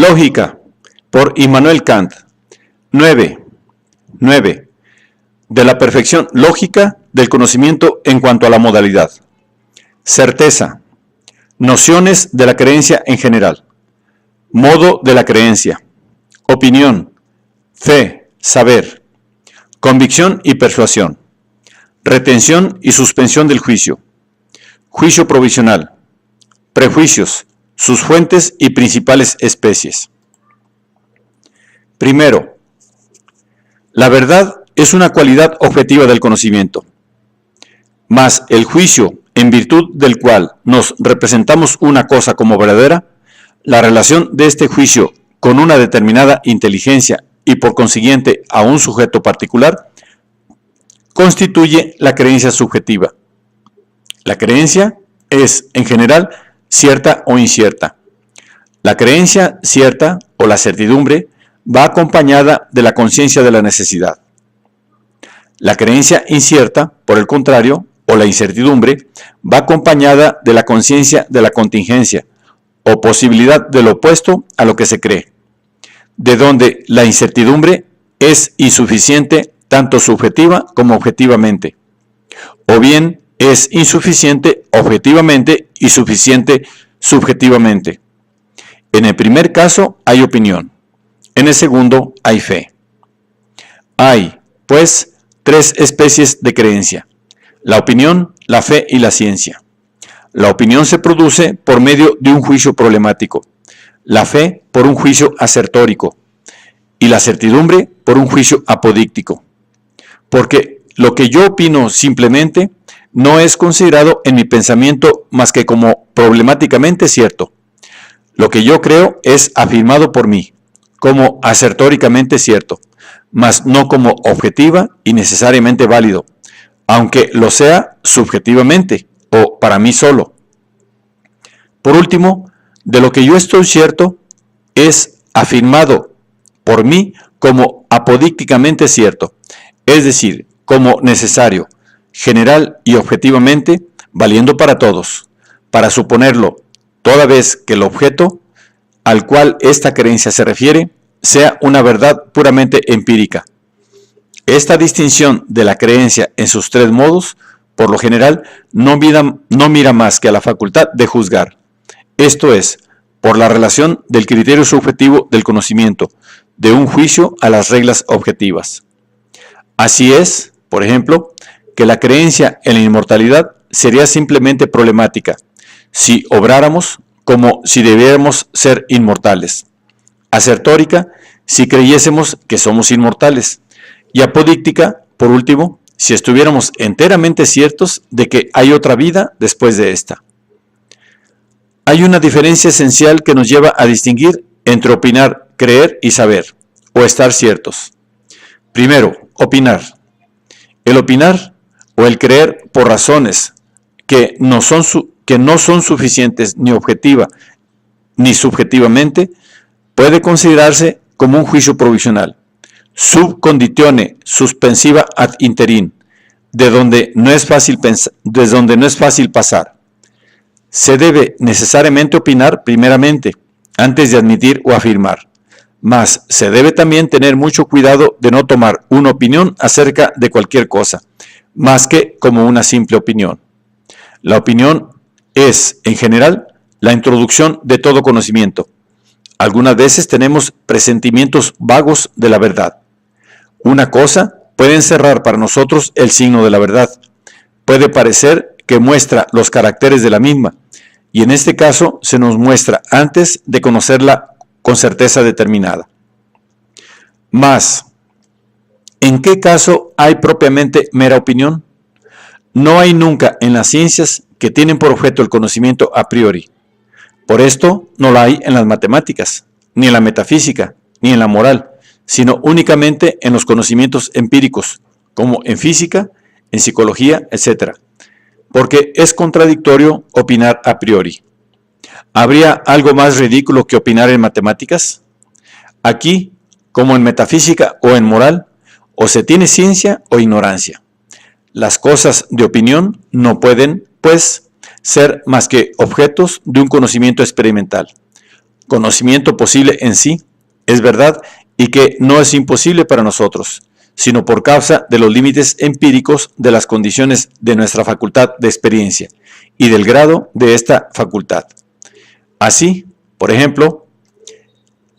Lógica, por Immanuel Kant. 9. De la perfección lógica del conocimiento en cuanto a la modalidad. Certeza. Nociones de la creencia en general. Modo de la creencia. Opinión. Fe, saber. Convicción y persuasión. Retención y suspensión del juicio. Juicio provisional. Prejuicios, sus fuentes y principales especies. Primero, la verdad es una cualidad objetiva del conocimiento, mas el juicio, en virtud del cual nos representamos una cosa como verdadera, la relación de este juicio con una determinada inteligencia y por consiguiente a un sujeto particular, constituye la creencia subjetiva. La creencia es, en general, cierta o incierta. La creencia cierta o la certidumbre va acompañada de la conciencia de la necesidad. La creencia incierta, por el contrario, o la incertidumbre, va acompañada de la conciencia de la contingencia o posibilidad del opuesto a lo que se cree, de donde la incertidumbre es insuficiente tanto subjetiva como objetivamente, o bien es insuficiente objetivamente y suficiente subjetivamente. En el primer caso hay opinión, en el segundo hay fe. Hay, pues, tres especies de creencia: la opinión, la fe y la ciencia. La opinión se produce por medio de un juicio problemático, la fe por un juicio asertórico y la certidumbre por un juicio apodíctico. Porque lo que yo opino simplemente no es considerado en mi pensamiento más que como problemáticamente cierto. Lo que yo creo es afirmado por mí como asertóricamente cierto, mas no como objetiva y necesariamente válido, aunque lo sea subjetivamente o para mí solo. Por último, de lo que yo estoy cierto es afirmado por mí como apodícticamente cierto, es decir, como necesario, general y objetivamente, valiendo para todos, para suponerlo, toda vez que el objeto al cual esta creencia se refiere sea una verdad puramente empírica. Esta distinción de la creencia en sus tres modos, por lo general, no mira más que a la facultad de juzgar, esto es, por la relación del criterio subjetivo del conocimiento, de un juicio a las reglas objetivas. Así es, por ejemplo, que la creencia en la inmortalidad sería simplemente problemática si obráramos como si debiéramos ser inmortales, asertórica si creyésemos que somos inmortales, y apodíctica, por último, si estuviéramos enteramente ciertos de que hay otra vida después de esta. Hay una diferencia esencial que nos lleva a distinguir entre opinar, creer y saber, o estar ciertos. Primero, opinar. El opinar o el creer por razones que no son suficientes ni objetiva ni subjetivamente puede considerarse como un juicio provisional, sub conditione suspensiva ad interim, desde donde no es fácil pasar. Se debe necesariamente opinar primeramente, antes de admitir o afirmar, mas se debe también tener mucho cuidado de no tomar una opinión acerca de cualquier cosa, más que como una simple opinión. La opinión es, en general, la introducción de todo conocimiento. Algunas veces tenemos presentimientos vagos de la verdad. Una cosa puede encerrar para nosotros el signo de la verdad. Puede parecer que muestra los caracteres de la misma, y en este caso se nos muestra antes de conocerla con certeza determinada. Mas, ¿en qué caso hay propiamente mera opinión? No hay nunca en las ciencias que tienen por objeto el conocimiento a priori. Por esto no la hay en las matemáticas, ni en la metafísica, ni en la moral, sino únicamente en los conocimientos empíricos, como en física, en psicología, etc. Porque es contradictorio opinar a priori. ¿Habría algo más ridículo que opinar en matemáticas? Aquí, como en metafísica o en moral, o se tiene ciencia o ignorancia. Las cosas de opinión no pueden, pues, ser más que objetos de un conocimiento experimental. conocimiento posible en sí, es verdad y que no es imposible para nosotros, sino por causa de los límites empíricos de las condiciones de nuestra facultad de experiencia y del grado de esta facultad. Así, por ejemplo,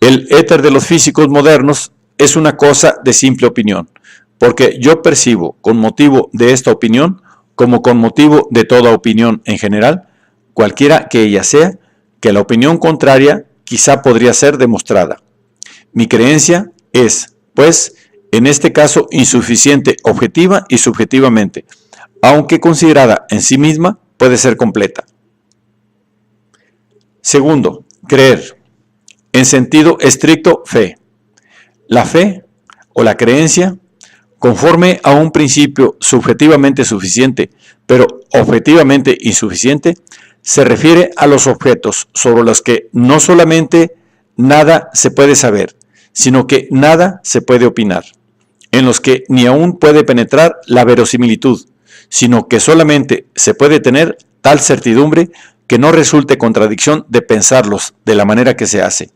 el éter de los físicos modernos es una cosa de simple opinión, porque yo percibo con motivo de esta opinión, como con motivo de toda opinión en general, cualquiera que ella sea, que la opinión contraria quizá podría ser demostrada. Mi creencia es, pues, en este caso insuficiente objetiva y subjetivamente, aunque considerada en sí misma puede ser completa. Segundo, creer. En sentido estricto, fe. La fe o la creencia, conforme a un principio subjetivamente suficiente, pero objetivamente insuficiente, se refiere a los objetos sobre los que no solamente nada se puede saber, sino que nada se puede opinar, en los que ni aún puede penetrar la verosimilitud, sino que solamente se puede tener tal certidumbre que no resulte contradicción de pensarlos de la manera que se hace.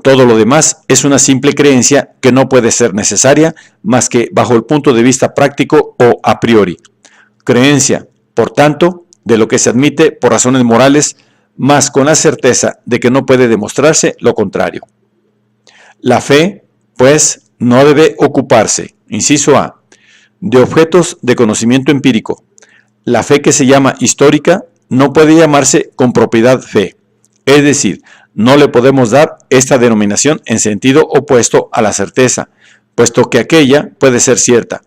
Todo lo demás es una simple creencia que no puede ser necesaria más que bajo el punto de vista práctico o a priori. Creencia, por tanto, de lo que se admite por razones morales, más con la certeza de que no puede demostrarse lo contrario. La fe, pues, no debe ocuparse, inciso A, de objetos de conocimiento empírico. La fe que se llama histórica no puede llamarse con propiedad fe, es decir, no le podemos dar esta denominación en sentido opuesto a la certeza, puesto que aquella puede ser cierta.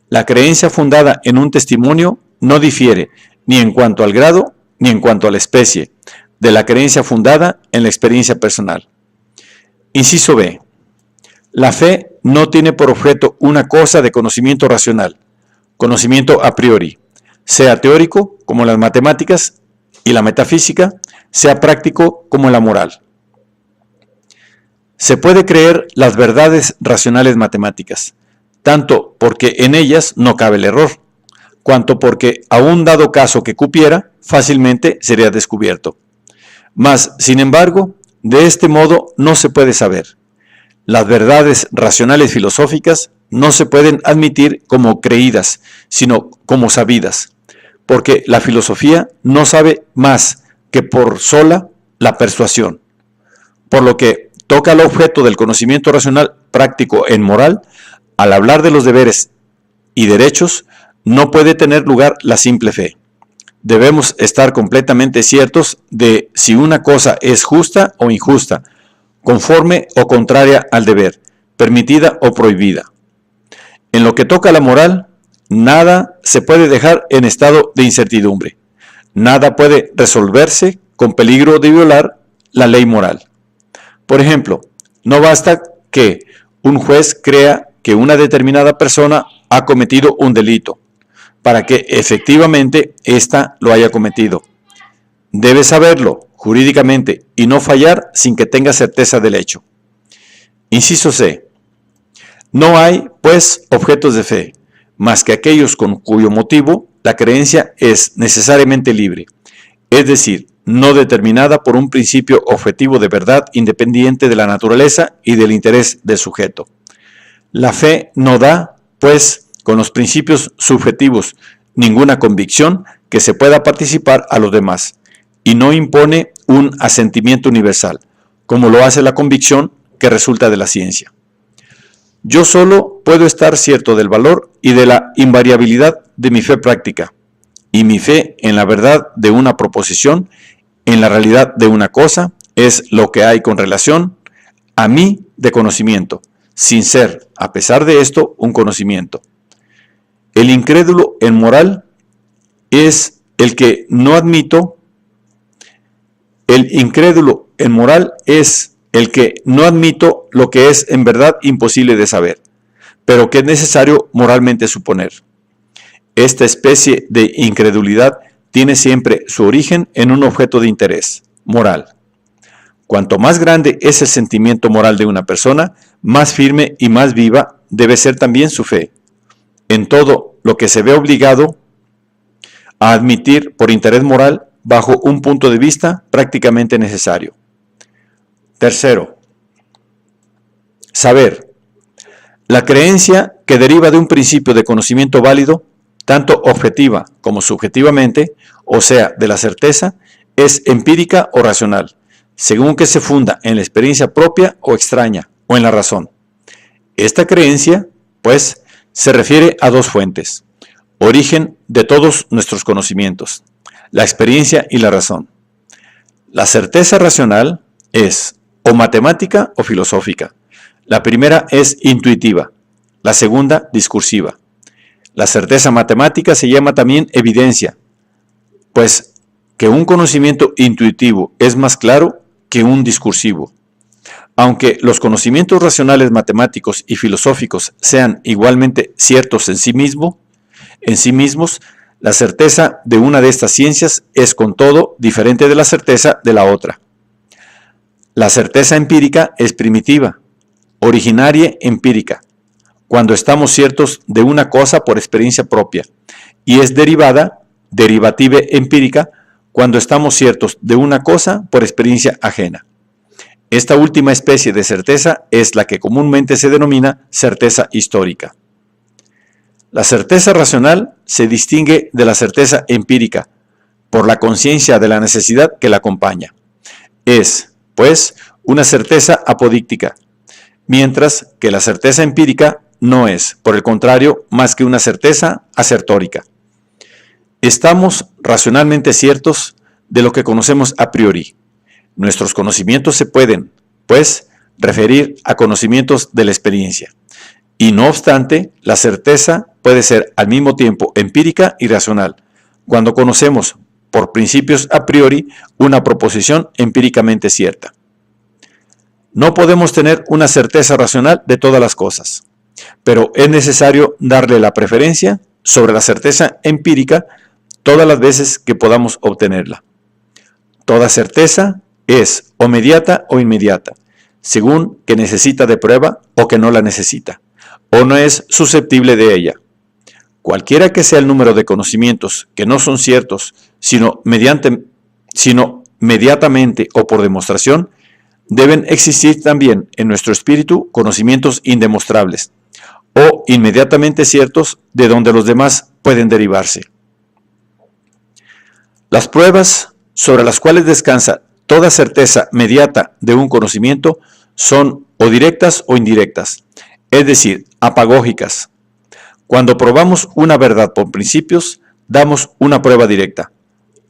La creencia fundada en un testimonio no difiere ni en cuanto al grado ni en cuanto a la especie de la creencia fundada en la experiencia personal. Inciso B. La fe no tiene por objeto una cosa de conocimiento racional, conocimiento a priori, sea teórico como las matemáticas y la metafísica, sea práctico como la moral. Se puede creer las verdades racionales matemáticas, tanto porque en ellas no cabe el error, cuanto porque, aun dado caso que cupiera, fácilmente sería descubierto. Mas, sin embargo, de este modo no se puede saber. Las verdades racionales filosóficas no se pueden admitir como creídas, sino como sabidas, porque la filosofía no sabe más que por sola la persuasión. Por lo que toca al objeto del conocimiento racional práctico en moral, al hablar de los deberes y derechos, no puede tener lugar la simple fe. Debemos estar completamente ciertos de si una cosa es justa o injusta, conforme o contraria al deber, permitida o prohibida. En lo que toca a la moral, nada se puede dejar en estado de incertidumbre. Nada puede resolverse con peligro de violar la ley moral. Por ejemplo, no basta que un juez crea que una determinada persona ha cometido un delito para que efectivamente ésta lo haya cometido. Debe saberlo jurídicamente y no fallar sin que tenga certeza del hecho. Inciso C. No hay, pues, objetos de fe, más que aquellos con cuyo motivo la creencia es necesariamente libre, es decir, no determinada por un principio objetivo de verdad independiente de la naturaleza y del interés del sujeto. La fe no da, pues, con los principios subjetivos ninguna convicción que se pueda participar a los demás, y no impone un asentimiento universal, como lo hace la convicción que resulta de la ciencia. Yo solo puedo estar cierto del valor y de la invariabilidad de mi fe práctica, y mi fe en la verdad de una proposición, en la realidad de una cosa, es lo que hay con relación a mí de conocimiento, sin ser, a pesar de esto, un conocimiento. El incrédulo en moral es el que no admito. El incrédulo en moral es el que no admito lo que es en verdad imposible de saber, pero que es necesario moralmente suponer. Esta especie de incredulidad tiene siempre su origen en un objeto de interés, moral. Cuanto más grande es el sentimiento moral de una persona, más firme y más viva debe ser también su fe, en todo lo que se ve obligado a admitir por interés moral bajo un punto de vista prácticamente necesario. Tercero, saber. La creencia que deriva de un principio de conocimiento válido, tanto objetiva como subjetivamente, o sea, de la certeza, es empírica o racional, según que se funda en la experiencia propia o extraña, o en la razón. Esta creencia, pues, se refiere a dos fuentes, origen de todos nuestros conocimientos, la experiencia y la razón. La certeza racional es o matemática o filosófica. La primera es intuitiva, la segunda discursiva. La certeza matemática se llama también evidencia, pues que un conocimiento intuitivo es más claro que un discursivo. Aunque los conocimientos racionales matemáticos y filosóficos sean igualmente ciertos en sí mismos, la certeza de una de estas ciencias es con todo diferente de la certeza de la otra. La certeza empírica es primitiva, originaria empírica, cuando estamos ciertos de una cosa por experiencia propia, y es derivativa empírica, cuando estamos ciertos de una cosa por experiencia ajena. Esta última especie de certeza es la que comúnmente se denomina certeza histórica. La certeza racional se distingue de la certeza empírica por la conciencia de la necesidad que la acompaña. Es, pues, una certeza apodíctica, mientras que la certeza empírica no es, por el contrario, más que una certeza asertórica. Estamos racionalmente ciertos de lo que conocemos a priori. Nuestros conocimientos se pueden, pues, referir a conocimientos de la experiencia. Y no obstante, la certeza puede ser al mismo tiempo empírica y racional, cuando conocemos por principios a priori una proposición empíricamente cierta. No podemos tener una certeza racional de todas las cosas, pero es necesario darle la preferencia sobre la certeza empírica todas las veces que podamos obtenerla. Toda certeza es o mediata o inmediata, según que necesita de prueba o que no la necesita, o no es susceptible de ella. Cualquiera que sea el número de conocimientos que no son ciertos, sino mediatamente o por demostración, deben existir también en nuestro espíritu conocimientos indemostrables, o inmediatamente ciertos de donde los demás pueden derivarse. Las pruebas sobre las cuales descansa toda certeza mediata de un conocimiento son o directas o indirectas, es decir, apagógicas. Cuando probamos una verdad por principios, damos una prueba directa.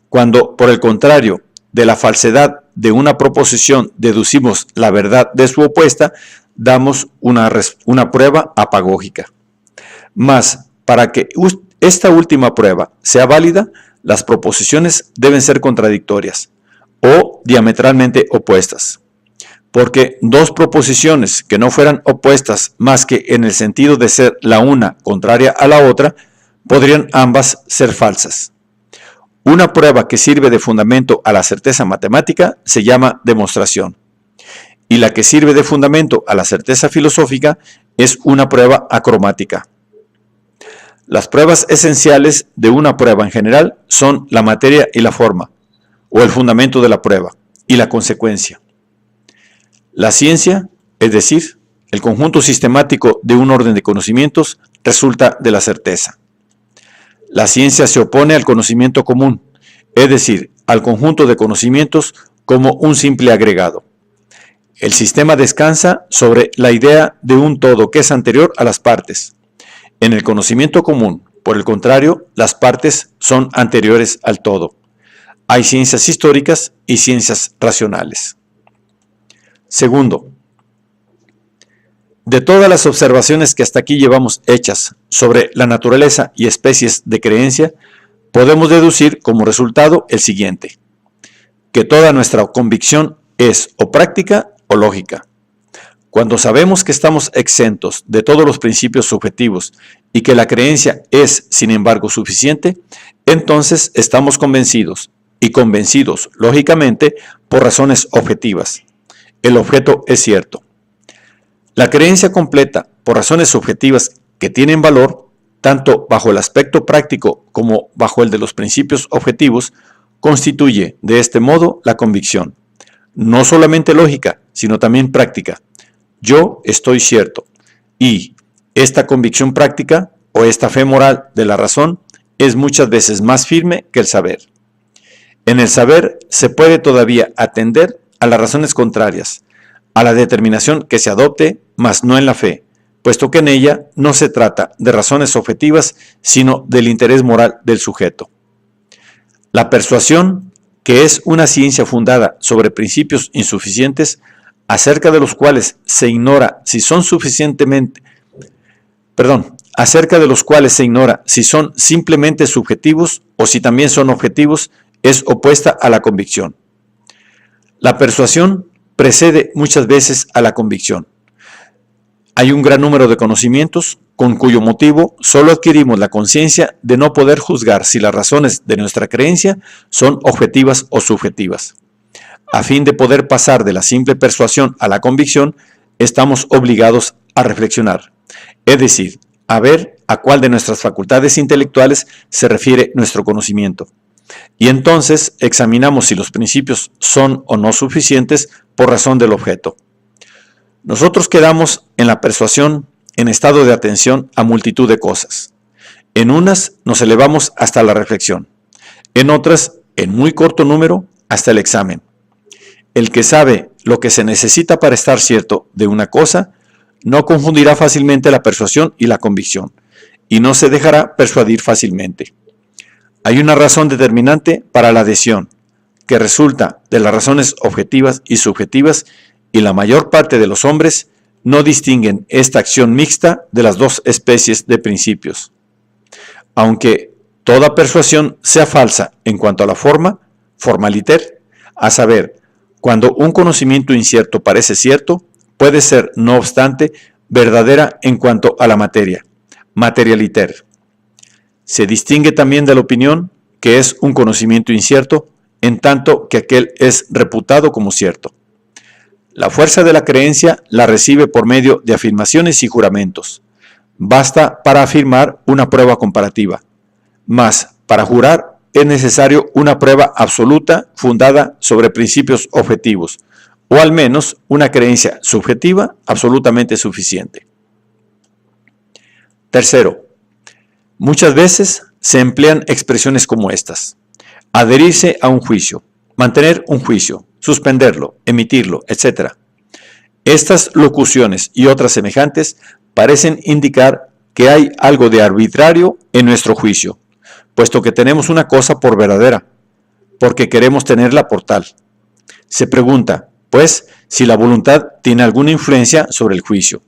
Cuando, por el contrario, de la falsedad de una proposición deducimos la verdad de su opuesta, damos una prueba apagógica. Mas, para que esta última prueba sea válida, las proposiciones deben ser contradictorias o diametralmente opuestas, porque dos proposiciones que no fueran opuestas más que en el sentido de ser la una contraria a la otra, podrían ambas ser falsas. Una prueba que sirve de fundamento a la certeza matemática se llama demostración, y la que sirve de fundamento a la certeza filosófica es una prueba acromática. Las pruebas esenciales de una prueba en general son la materia y la forma, o el fundamento de la prueba, y la consecuencia. La ciencia, es decir, el conjunto sistemático de un orden de conocimientos, resulta de la certeza. La ciencia se opone al conocimiento común, es decir, al conjunto de conocimientos como un simple agregado. El sistema descansa sobre la idea de un todo que es anterior a las partes. En el conocimiento común, por el contrario, las partes son anteriores al todo. Hay ciencias históricas y ciencias racionales. Segundo, de todas las observaciones que hasta aquí llevamos hechas sobre la naturaleza y especies de creencia, podemos deducir como resultado el siguiente: que toda nuestra convicción es o práctica o lógica. Cuando sabemos que estamos exentos de todos los principios subjetivos y que la creencia es, sin embargo, suficiente, entonces estamos convencidos, y convencidos, lógicamente, por razones objetivas. El objeto es cierto. La creencia completa, por razones subjetivas que tienen valor, tanto bajo el aspecto práctico como bajo el de los principios objetivos, constituye, de este modo, la convicción, no solamente lógica, sino también práctica. Yo estoy cierto. Y esta convicción práctica o esta fe moral de la razón es muchas veces más firme que el saber. En el saber se puede todavía atender a las razones contrarias, a la determinación que se adopte, mas no en la fe, puesto que en ella no se trata de razones objetivas, sino del interés moral del sujeto. La persuasión, que es una ciencia fundada sobre principios insuficientes, acerca de los cuales se ignora si son simplemente subjetivos o si también son objetivos, es opuesta a la convicción. La persuasión precede muchas veces a la convicción. Hay un gran número de conocimientos con cuyo motivo solo adquirimos la conciencia de no poder juzgar si las razones de nuestra creencia son objetivas o subjetivas. A fin de poder pasar de la simple persuasión a la convicción, estamos obligados a reflexionar, es decir, a ver a cuál de nuestras facultades intelectuales se refiere nuestro conocimiento. Y entonces examinamos si los principios son o no suficientes por razón del objeto. Nosotros quedamos en la persuasión en estado de atención a multitud de cosas. En unas nos elevamos hasta la reflexión, en otras, en muy corto número, hasta el examen. El que sabe lo que se necesita para estar cierto de una cosa, no confundirá fácilmente la persuasión y la convicción, y no se dejará persuadir fácilmente. Hay una razón determinante para la adhesión, que resulta de las razones objetivas y subjetivas, y la mayor parte de los hombres no distinguen esta acción mixta de las dos especies de principios. Aunque toda persuasión sea falsa en cuanto a la forma, formaliter, a saber, cuando un conocimiento incierto parece cierto, puede ser, no obstante, verdadera en cuanto a la materia, materialiter. Se distingue también de la opinión, que es un conocimiento incierto, en tanto que aquel es reputado como cierto. La fuerza de la creencia la recibe por medio de afirmaciones y juramentos. Basta para afirmar una prueba comparativa, mas para jurar es necesario una prueba absoluta fundada sobre principios objetivos, o al menos una creencia subjetiva absolutamente suficiente. Tercero, muchas veces se emplean expresiones como estas: adherirse a un juicio, mantener un juicio, suspenderlo, emitirlo, etc. Estas locuciones y otras semejantes parecen indicar que hay algo de arbitrario en nuestro juicio, puesto que tenemos una cosa por verdadera, porque queremos tenerla por tal. Se pregunta, pues, si la voluntad tiene alguna influencia sobre el juicio.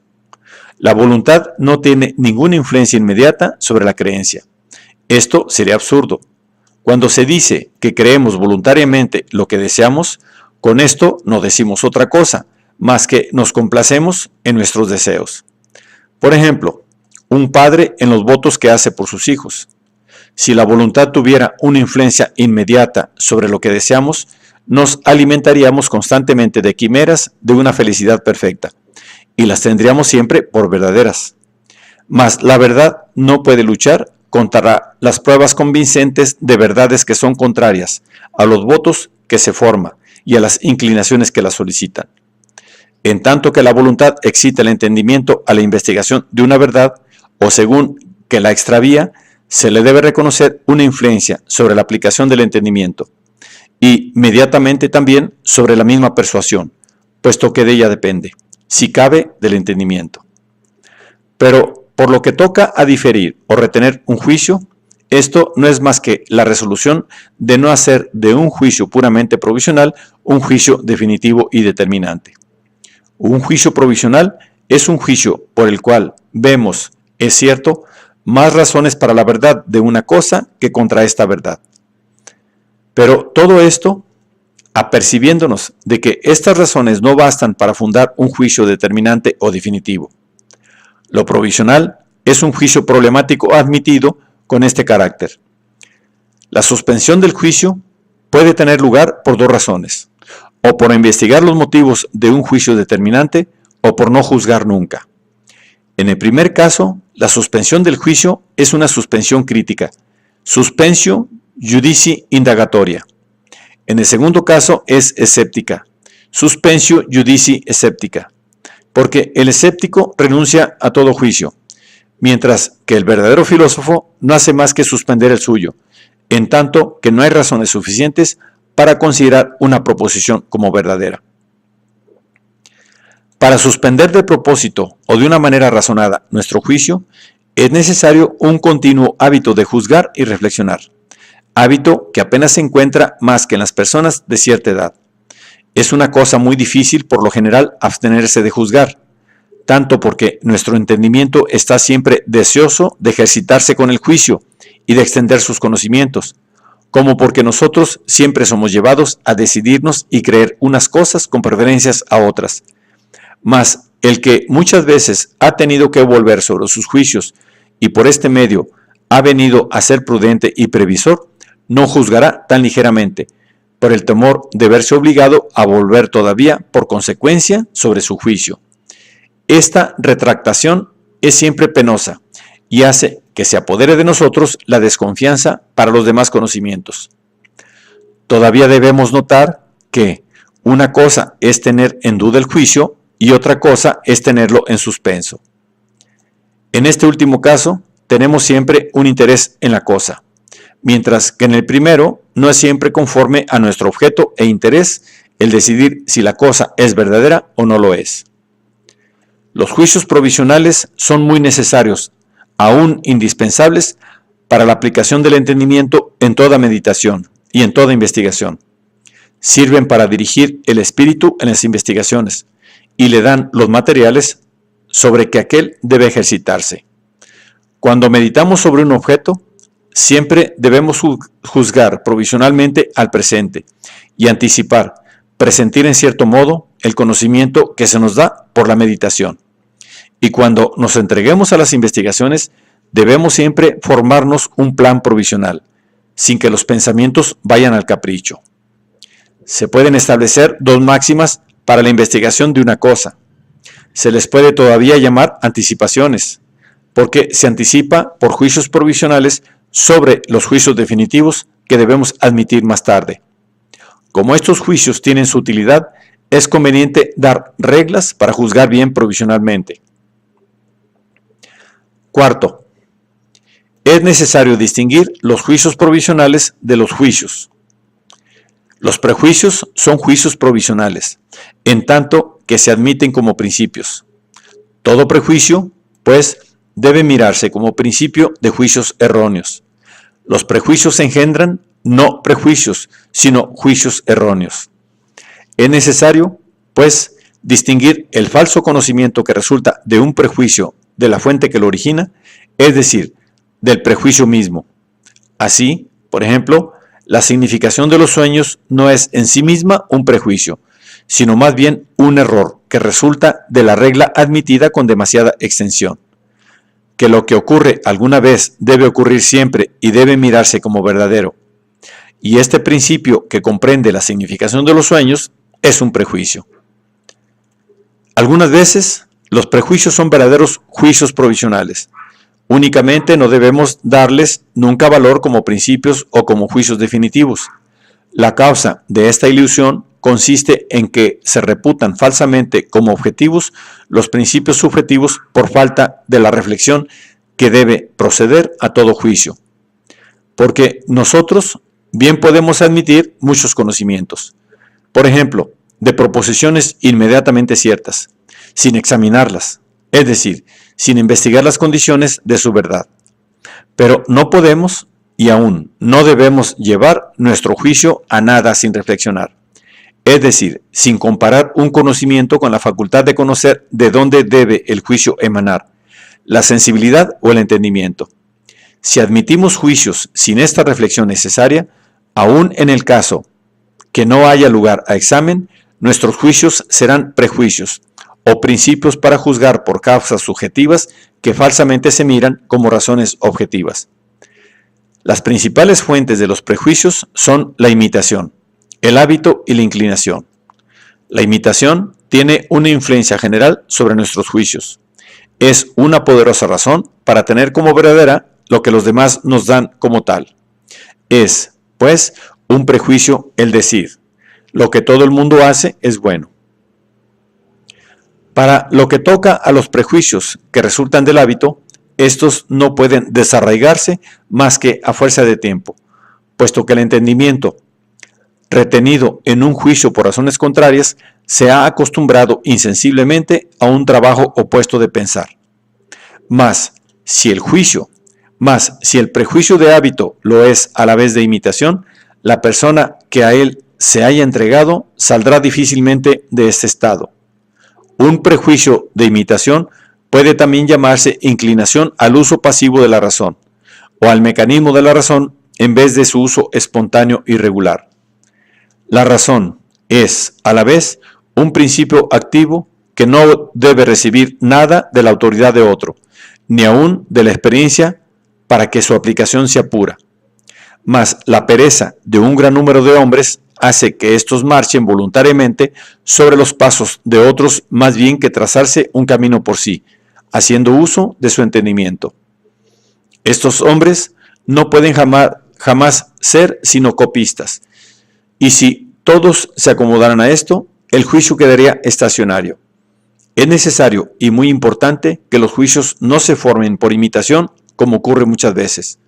La voluntad no tiene ninguna influencia inmediata sobre la creencia. Esto sería absurdo. Cuando se dice que creemos voluntariamente lo que deseamos, con esto no decimos otra cosa, más que nos complacemos en nuestros deseos. Por ejemplo, un padre en los votos que hace por sus hijos. Si la voluntad tuviera una influencia inmediata sobre lo que deseamos, nos alimentaríamos constantemente de quimeras de una felicidad perfecta, y las tendríamos siempre por verdaderas. Mas la verdad no puede luchar contra las pruebas convincentes de verdades que son contrarias a los votos que se forman y a las inclinaciones que las solicitan. En tanto que la voluntad excita el entendimiento a la investigación de una verdad, o según que la extravía, se le debe reconocer una influencia sobre la aplicación del entendimiento, y inmediatamente también sobre la misma persuasión, puesto que de ella depende, si cabe, del entendimiento. Pero por lo que toca a diferir o retener un juicio, esto no es más que la resolución de no hacer de un juicio puramente provisional un juicio definitivo y determinante. Un juicio provisional es un juicio por el cual vemos, es cierto, más razones para la verdad de una cosa que contra esta verdad. Pero todo esto, apercibiéndonos de que estas razones no bastan para fundar un juicio determinante o definitivo. Lo provisional es un juicio problemático admitido con este carácter. La suspensión del juicio puede tener lugar por dos razones: o por investigar los motivos de un juicio determinante, o por no juzgar nunca. En el primer caso, la suspensión del juicio es una suspensión crítica, suspensio judici indagatoria. En el segundo caso es escéptica, Suspensio judici sceptica, porque el escéptico renuncia a todo juicio, mientras que el verdadero filósofo no hace más que suspender el suyo, en tanto que no hay razones suficientes para considerar una proposición como verdadera. Para suspender de propósito o de una manera razonada nuestro juicio, es necesario un continuo hábito de juzgar y reflexionar, hábito que apenas se encuentra más que en las personas de cierta edad. Es una cosa muy difícil por lo general abstenerse de juzgar, tanto porque nuestro entendimiento está siempre deseoso de ejercitarse con el juicio y de extender sus conocimientos, como porque nosotros siempre somos llevados a decidirnos y creer unas cosas con preferencias a otras. Mas el que muchas veces ha tenido que volver sobre sus juicios y por este medio ha venido a ser prudente y previsor, no juzgará tan ligeramente, por el temor de verse obligado a volver todavía por consecuencia sobre su juicio. Esta retractación es siempre penosa y hace que se apodere de nosotros la desconfianza para los demás conocimientos. Todavía debemos notar que una cosa es tener en duda el juicio y otra cosa es tenerlo en suspenso. En este último caso, tenemos siempre un interés en la cosa, mientras que en el primero no es siempre conforme a nuestro objeto e interés el decidir si la cosa es verdadera o no lo es. Los juicios provisionales son muy necesarios, aún indispensables, para la aplicación del entendimiento en toda meditación y en toda investigación. Sirven para dirigir el espíritu en las investigaciones y le dan los materiales sobre que aquel debe ejercitarse. Cuando meditamos sobre un objeto, siempre debemos juzgar provisionalmente al presente y anticipar, presentir en cierto modo el conocimiento que se nos da por la meditación. Y cuando nos entreguemos a las investigaciones, debemos siempre formarnos un plan provisional, sin que los pensamientos vayan al capricho. Se pueden establecer dos máximas para la investigación de una cosa. Se les puede todavía llamar anticipaciones, porque se anticipa por juicios provisionales sobre los juicios definitivos que debemos admitir más tarde. Como estos juicios tienen su utilidad, es conveniente dar reglas para juzgar bien provisionalmente. Cuarto, es necesario distinguir los juicios provisionales de los juicios. Los prejuicios son juicios provisionales, en tanto que se admiten como principios. Todo prejuicio, pues, debe mirarse como principio de juicios erróneos. Los prejuicios engendran no prejuicios, sino juicios erróneos. Es necesario, pues, distinguir el falso conocimiento que resulta de un prejuicio de la fuente que lo origina, es decir, del prejuicio mismo. Así, por ejemplo, la significación de los sueños no es en sí misma un prejuicio, sino más bien un error que resulta de la regla admitida con demasiada extensión. Que lo que ocurre alguna vez debe ocurrir siempre y debe mirarse como verdadero. Y este principio que comprende la significación de los sueños es un prejuicio. Algunas veces los prejuicios son verdaderos juicios provisionales. Únicamente no debemos darles nunca valor como principios o como juicios definitivos. La causa de esta ilusión consiste en que se reputan falsamente como objetivos los principios subjetivos por falta de la reflexión que debe proceder a todo juicio. Porque nosotros bien podemos admitir muchos conocimientos, por ejemplo, de proposiciones inmediatamente ciertas, sin examinarlas, es decir, sin investigar las condiciones de su verdad. Pero no podemos y aún no debemos llevar nuestro juicio a nada sin reflexionar, es decir, sin comparar un conocimiento con la facultad de conocer de dónde debe el juicio emanar, la sensibilidad o el entendimiento. Si admitimos juicios sin esta reflexión necesaria, aún en el caso que no haya lugar a examen, nuestros juicios serán prejuicios o principios para juzgar por causas subjetivas que falsamente se miran como razones objetivas. Las principales fuentes de los prejuicios son la imitación, el hábito y la inclinación. La imitación tiene una influencia general sobre nuestros juicios. Es una poderosa razón para tener como verdadera lo que los demás nos dan como tal. Es, pues, un prejuicio el decir: lo que todo el mundo hace es bueno. Para lo que toca a los prejuicios que resultan del hábito, estos no pueden desarraigarse más que a fuerza de tiempo, puesto que el entendimiento, retenido en un juicio por razones contrarias, se ha acostumbrado insensiblemente a un trabajo opuesto de pensar. Mas, si el prejuicio de hábito lo es a la vez de imitación, la persona que a él se haya entregado saldrá difícilmente de este estado. Un prejuicio de imitación puede también llamarse inclinación al uso pasivo de la razón, o al mecanismo de la razón en vez de su uso espontáneo y regular. La razón es, a la vez, un principio activo que no debe recibir nada de la autoridad de otro, ni aun de la experiencia para que su aplicación sea pura. Mas la pereza de un gran número de hombres hace que éstos marchen voluntariamente sobre los pasos de otros más bien que trazarse un camino por sí, haciendo uso de su entendimiento. Estos hombres no pueden jamás ser sino copistas, y si todos se acomodaran a esto, el juicio quedaría estacionario. Es necesario y muy importante que los juicios no se formen por imitación, como ocurre muchas veces.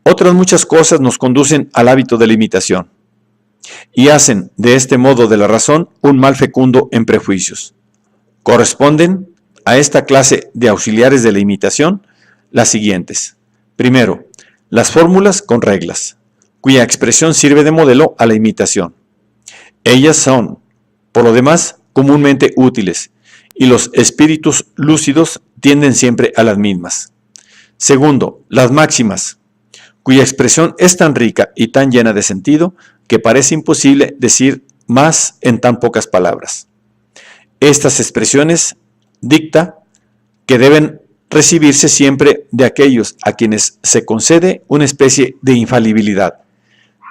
Otras muchas cosas nos conducen al hábito de la imitación, y hacen de este modo de la razón un mal fecundo en prejuicios. Corresponden a esta clase de auxiliares de la imitación las siguientes. Primero, las fórmulas con reglas, cuya expresión sirve de modelo a la imitación. Ellas son, por lo demás, comúnmente útiles, y los espíritus lúcidos tienden siempre a las mismas. Segundo, las máximas, cuya expresión es tan rica y tan llena de sentido que parece imposible decir más en tan pocas palabras. Estas expresiones dicta que deben recibirse siempre de aquellos a quienes se concede una especie de infalibilidad.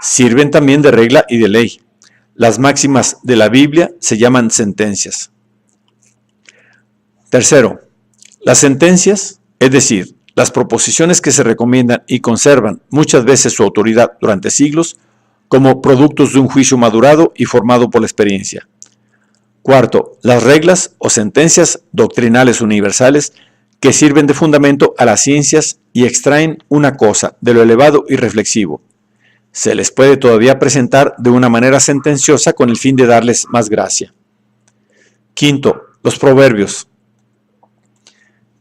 Sirven también de regla y de ley. Las máximas de la Biblia se llaman sentencias. Tercero, las sentencias, es decir, las proposiciones que se recomiendan y conservan muchas veces su autoridad durante siglos, como productos de un juicio madurado y formado por la experiencia. Cuarto, las reglas o sentencias doctrinales universales que sirven de fundamento a las ciencias y extraen una cosa de lo elevado y reflexivo. Se les puede todavía presentar de una manera sentenciosa con el fin de darles más gracia. Quinto, los proverbios,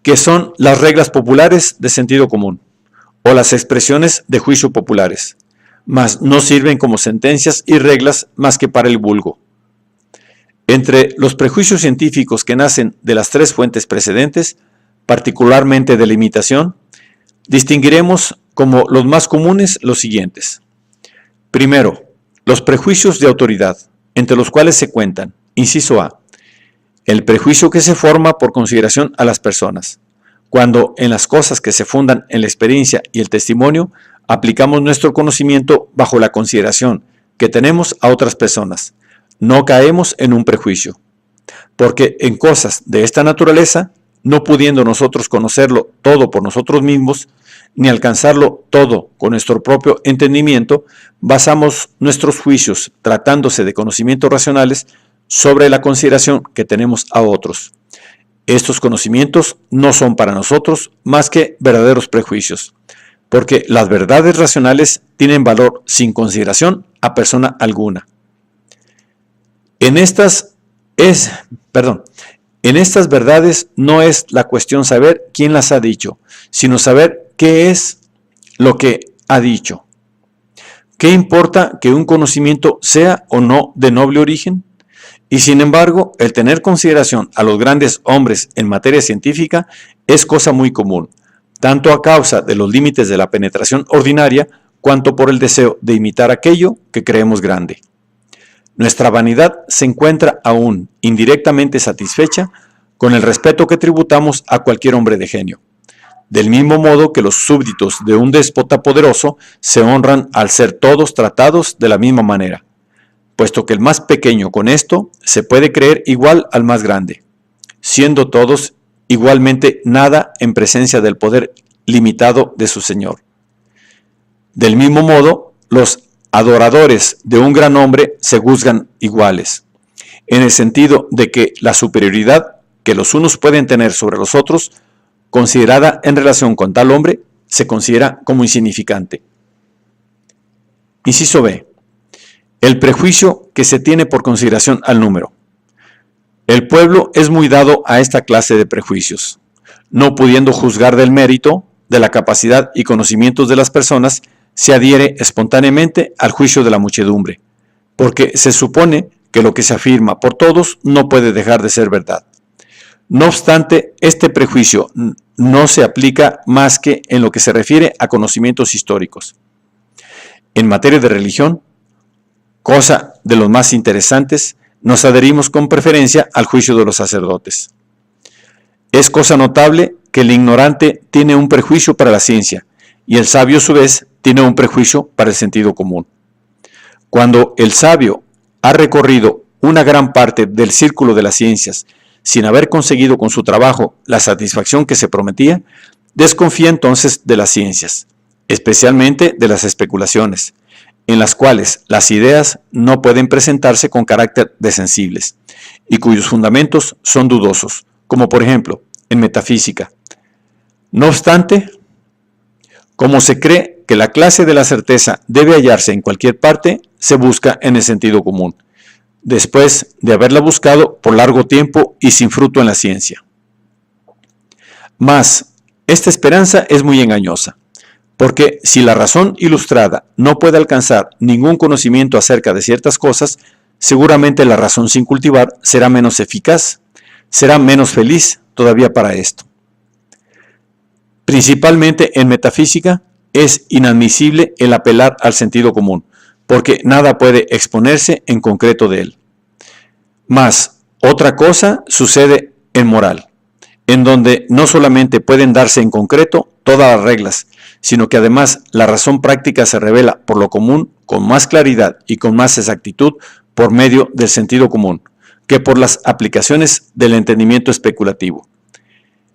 que son las reglas populares de sentido común, o las expresiones de juicio populares, mas no sirven como sentencias y reglas más que para el vulgo. Entre los prejuicios científicos que nacen de las tres fuentes precedentes, particularmente de la imitación, distinguiremos como los más comunes los siguientes. Primero, los prejuicios de autoridad, entre los cuales se cuentan, inciso A, el prejuicio que se forma por consideración a las personas, cuando en las cosas que se fundan en la experiencia y el testimonio, aplicamos nuestro conocimiento bajo la consideración que tenemos a otras personas. No caemos en un prejuicio, porque en cosas de esta naturaleza, no pudiendo nosotros conocerlo todo por nosotros mismos, ni alcanzarlo todo con nuestro propio entendimiento, basamos nuestros juicios, tratándose de conocimientos racionales, sobre la consideración que tenemos a otros. Estos conocimientos no son para nosotros más que verdaderos prejuicios, porque las verdades racionales tienen valor sin consideración a persona alguna. En estas verdades no es la cuestión saber quién las ha dicho, sino saber qué es lo que ha dicho. ¿Qué importa que un conocimiento sea o no de noble origen? Y sin embargo, el tener consideración a los grandes hombres en materia científica es cosa muy común, tanto a causa de los límites de la penetración ordinaria, cuanto por el deseo de imitar aquello que creemos grande. Nuestra vanidad se encuentra aún indirectamente satisfecha con el respeto que tributamos a cualquier hombre de genio, del mismo modo que los súbditos de un déspota poderoso se honran al ser todos tratados de la misma manera, puesto que el más pequeño con esto se puede creer igual al más grande, siendo todos igualmente nada en presencia del poder limitado de su Señor. Del mismo modo, los adoradores de un gran hombre se juzgan iguales, en el sentido de que la superioridad que los unos pueden tener sobre los otros, considerada en relación con tal hombre, se considera como insignificante. Inciso B. El prejuicio que se tiene por consideración al número. El pueblo es muy dado a esta clase de prejuicios, no pudiendo juzgar del mérito, de la capacidad y conocimientos de las personas, se adhiere espontáneamente al juicio de la muchedumbre, porque se supone que lo que se afirma por todos no puede dejar de ser verdad. No obstante, este prejuicio no se aplica más que en lo que se refiere a conocimientos históricos. En materia de religión, cosa de los más interesantes, nos adherimos con preferencia al juicio de los sacerdotes. Es cosa notable que el ignorante tiene un prejuicio para la ciencia y el sabio a su vez tiene un prejuicio para el sentido común. Cuando el sabio ha recorrido una gran parte del círculo de las ciencias sin haber conseguido con su trabajo la satisfacción que se prometía, desconfía entonces de las ciencias, especialmente de las especulaciones, en las cuales las ideas no pueden presentarse con carácter de sensibles y cuyos fundamentos son dudosos, como por ejemplo en metafísica. No obstante, como se cree que la clase de la certeza debe hallarse en cualquier parte, se busca en el sentido común, después de haberla buscado por largo tiempo y sin fruto en la ciencia. Mas, esta esperanza es muy engañosa, porque si la razón ilustrada no puede alcanzar ningún conocimiento acerca de ciertas cosas, seguramente la razón sin cultivar será menos eficaz, será menos feliz todavía para esto. Principalmente en metafísica es inadmisible el apelar al sentido común, porque nada puede exponerse en concreto de él. Mas otra cosa sucede en moral, en donde no solamente pueden darse en concreto todas las reglas, sino que además la razón práctica se revela por lo común con más claridad y con más exactitud por medio del sentido común, que por las aplicaciones del entendimiento especulativo.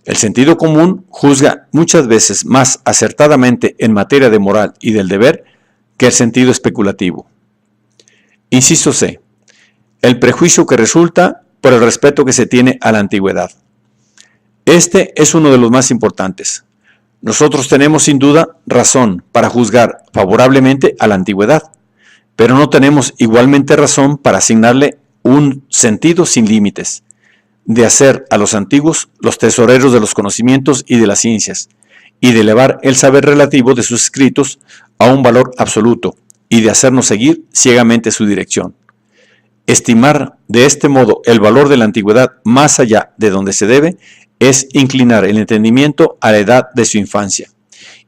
El sentido común juzga muchas veces más acertadamente en materia de moral y del deber que el sentido especulativo. Inciso C. El prejuicio que resulta por el respeto que se tiene a la antigüedad. Este es uno de los más importantes. Nosotros tenemos sin duda razón para juzgar favorablemente a la antigüedad, pero no tenemos igualmente razón para asignarle un sentido sin límites, de hacer a los antiguos los tesoreros de los conocimientos y de las ciencias, y de elevar el saber relativo de sus escritos a un valor absoluto, y de hacernos seguir ciegamente su dirección. Estimar de este modo el valor de la antigüedad más allá de donde se debe, es inclinar el entendimiento a la edad de su infancia,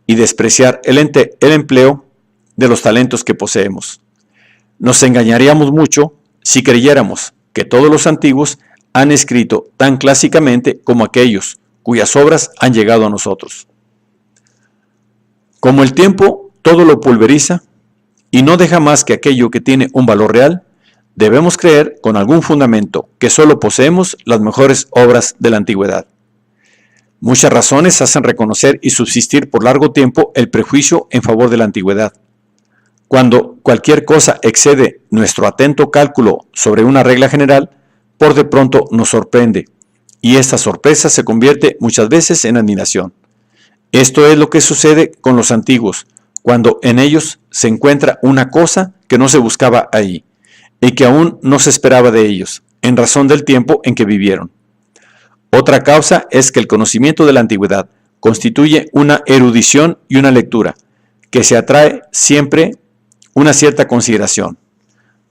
y despreciar el empleo de los talentos que poseemos. Nos engañaríamos mucho si creyéramos que todos los antiguos han escrito tan clásicamente como aquellos cuyas obras han llegado a nosotros. Como el tiempo todo lo pulveriza y no deja más que aquello que tiene un valor real, debemos creer con algún fundamento que solo poseemos las mejores obras de la antigüedad. Muchas razones hacen reconocer y subsistir por largo tiempo el prejuicio en favor de la antigüedad. Cuando cualquier cosa excede nuestro atento cálculo sobre una regla general, por de pronto nos sorprende, y esta sorpresa se convierte muchas veces en admiración. Esto es lo que sucede con los antiguos, cuando en ellos se encuentra una cosa que no se buscaba ahí, y que aún no se esperaba de ellos, en razón del tiempo en que vivieron. Otra causa es que el conocimiento de la antigüedad constituye una erudición y una lectura, que se atrae siempre una cierta consideración,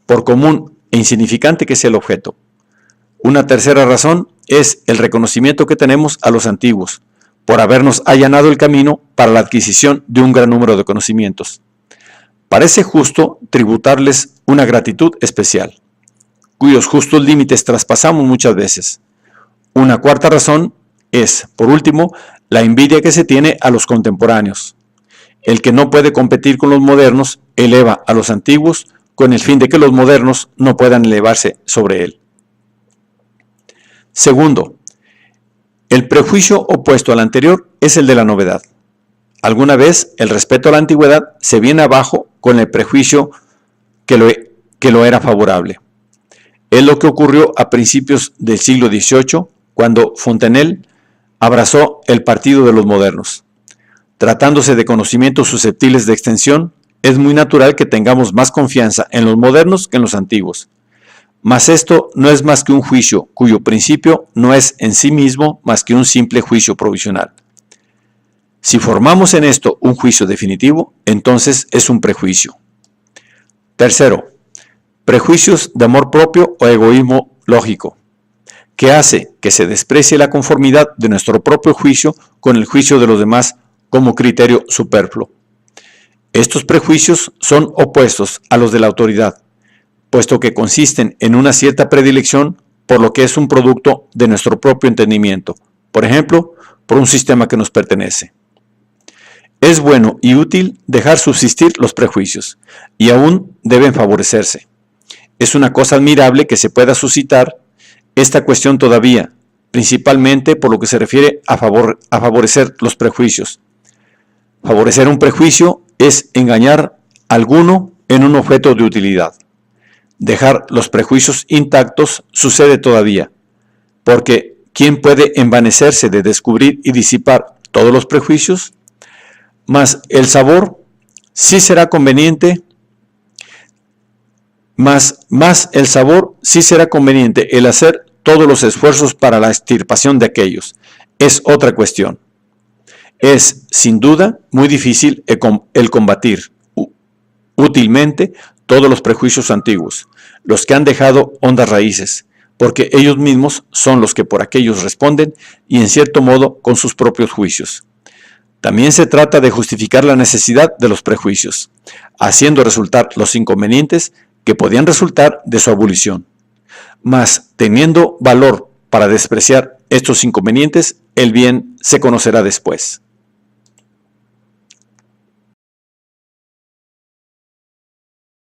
por común e insignificante que sea el objeto. Una tercera razón es el reconocimiento que tenemos a los antiguos, por habernos allanado el camino para la adquisición de un gran número de conocimientos. Parece justo tributarles una gratitud especial, cuyos justos límites traspasamos muchas veces. Una cuarta razón es, por último, la envidia que se tiene a los contemporáneos. El que no puede competir con los modernos eleva a los antiguos con el fin de que los modernos no puedan elevarse sobre él. Segundo, el prejuicio opuesto al anterior es el de la novedad. Alguna vez el respeto a la antigüedad se viene abajo con el prejuicio que lo era favorable. Es lo que ocurrió a principios del siglo XVIII, cuando Fontenelle abrazó el partido de los modernos. Tratándose de conocimientos susceptibles de extensión, es muy natural que tengamos más confianza en los modernos que en los antiguos. Mas esto no es más que un juicio cuyo principio no es en sí mismo más que un simple juicio provisional. Si formamos en esto un juicio definitivo, entonces es un prejuicio. Tercero, prejuicios de amor propio o egoísmo lógico, que hace que se desprecie la conformidad de nuestro propio juicio con el juicio de los demás como criterio superfluo. Estos prejuicios son opuestos a los de la autoridad, puesto que consisten en una cierta predilección por lo que es un producto de nuestro propio entendimiento, por ejemplo, por un sistema que nos pertenece. Es bueno y útil dejar subsistir los prejuicios, y aún deben favorecerse. Es una cosa admirable que se pueda suscitar esta cuestión todavía, principalmente por lo que se refiere a favorecer los prejuicios. Favorecer un prejuicio es engañar a alguno en un objeto de utilidad. Dejar los prejuicios intactos sucede todavía, porque ¿quién puede envanecerse de descubrir y disipar todos los prejuicios? Mas el sabor sí será conveniente, el sabor sí será conveniente el hacer todos los esfuerzos para la extirpación de aquellos. Es otra cuestión. Es, sin duda, muy difícil el combatir útilmente todos los prejuicios antiguos, los que han dejado hondas raíces, porque ellos mismos son los que por aquellos responden y en cierto modo con sus propios juicios. También se trata de justificar la necesidad de los prejuicios, haciendo resultar los inconvenientes que podían resultar de su abolición. Mas, teniendo valor para despreciar estos inconvenientes, el bien se conocerá después.